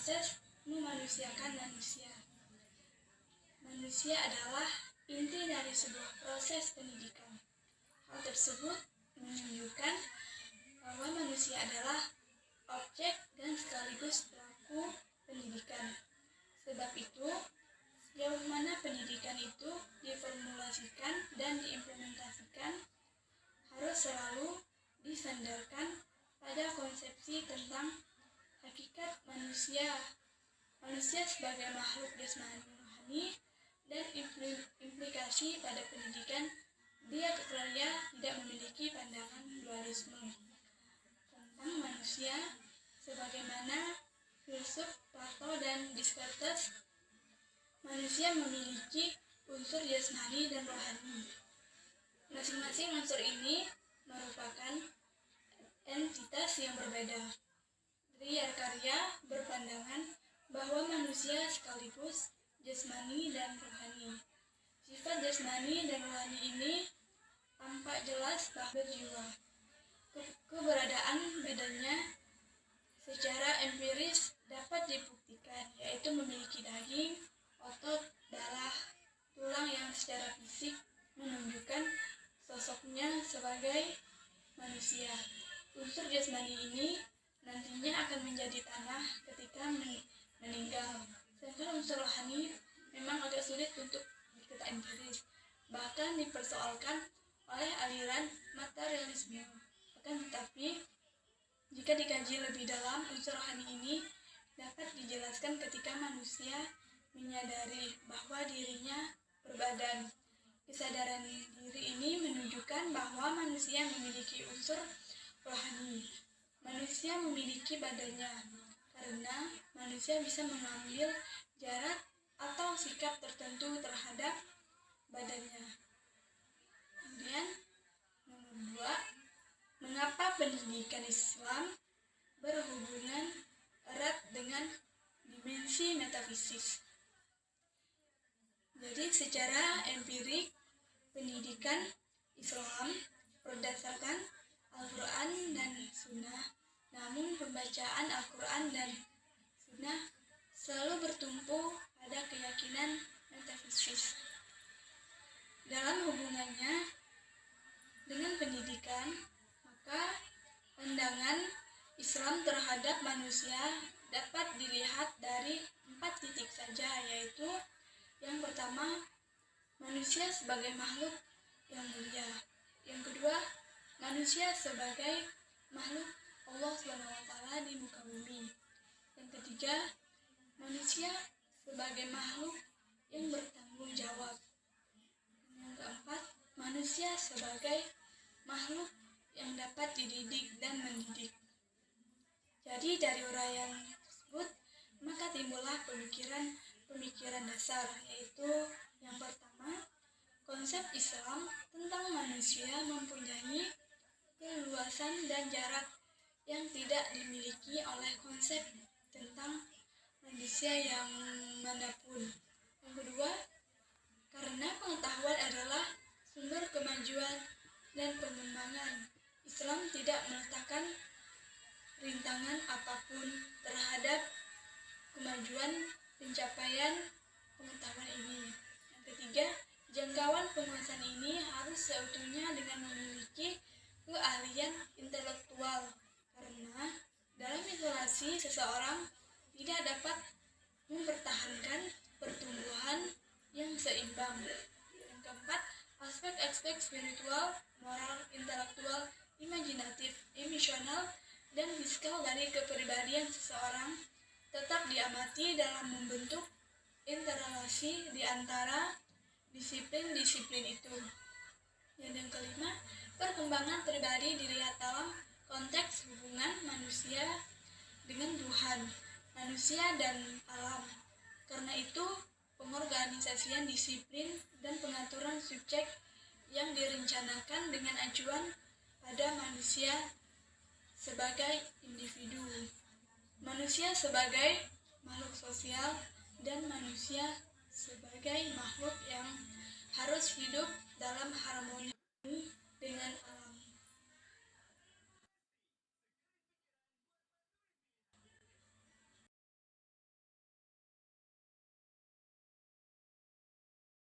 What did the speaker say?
proses memanusiakan manusia. Manusia adalah inti dari sebuah proses pendidikan. Hal tersebut menunjukkan bahwa manusia adalah objek dan sekaligus pelaku pendidikan. Sebab itu, sejauh mana pendidikan itu diformulasikan dan diimplementasikan harus selalu disandarkan pada konsepsi tentang hakikat manusia sebagai makhluk jasmani rohani, dan implikasi pada pendidikan dia tidak memiliki pandangan dualisme tentang manusia sebagaimana filsuf Plato dan Descartes. Manusia memiliki unsur jasmani dan rohani. Masing-masing unsur ini merupakan entitas yang berbeda. Triarkarya berpandangan bahwa manusia sekaligus jasmani dan rohani. Sifat jasmani dan rohani ini tampak jelas bahwa berjiwa. Keberadaan bedanya secara empiris dapat dibuktikan, yaitu memiliki daging, otot, darah, tulang yang secara fisik menunjukkan sosoknya sebagai manusia. Unsur jasmani ini nantinya akan menjadi tanah ketika meninggal. Sedangkan unsur rohani memang agak sulit untuk diketahui empiris, bahkan dipersoalkan oleh aliran materialisme. Akan tetapi, jika dikaji lebih dalam, unsur rohani ini dapat dijelaskan ketika manusia menyadari bahwa dirinya berbadan. Kesadaran diri ini menunjukkan bahwa manusia memiliki unsur rohani. Manusia memiliki badannya karena manusia bisa mengambil jarak atau sikap tertentu terhadap badannya. Kemudian nomor 2, mengapa pendidikan Islam berhubungan erat dengan dimensi metafisis? Jadi secara empirik, pendidikan Islam berdasarkan Al-Quran dan Sunnah. Namun pembacaan Al-Quran dan Sunnah selalu bertumpu pada keyakinan metafisis. Dalam hubungannya dengan pendidikan, maka pandangan Islam terhadap manusia dapat dilihat dari 4 titik saja, yaitu yang pertama, manusia sebagai makhluk yang mulia. Yang kedua, manusia sebagai makhluk Allah SWT di muka bumi. Yang ketiga, manusia sebagai makhluk yang bertanggung jawab. Yang keempat, manusia sebagai makhluk yang dapat dididik dan mendidik. Jadi dari uraian tersebut, maka timbullah pemikiran dasar, yaitu yang pertama, konsep Islam tentang manusia mempunyai keluasan dan jarak yang tidak dimiliki oleh konsep tentang manusia yang manapun. Yang kedua, karena pengetahuan adalah sumber kemajuan dan pengembangan, Islam tidak meletakkan rintangan apapun terhadap kemajuan pencapaian pengetahuan ini. Yang ketiga, jangkauan penguasaan ini harus seutuhnya dengan memiliki keahlian intelektual, karena dalam isolasi seseorang tidak dapat mempertahankan pertumbuhan yang seimbang. Yang keempat, aspek-aspek spiritual, moral, intelektual, imajinatif, emosional, dan fiskal dari kepribadian seseorang tetap diamati dalam membentuk interrelasi di antara disiplin-disiplin itu. Dan yang kelima, perkembangan pribadi dilihat dalam konteks hubungan manusia dengan Tuhan, manusia dan alam. Karena itu, pengorganisasian disiplin dan pengaturan subjek yang direncanakan dengan acuan pada manusia sebagai individu, manusia sebagai makhluk sosial, dan manusia sebagai makhluk yang harus hidup dalam harmoni dengan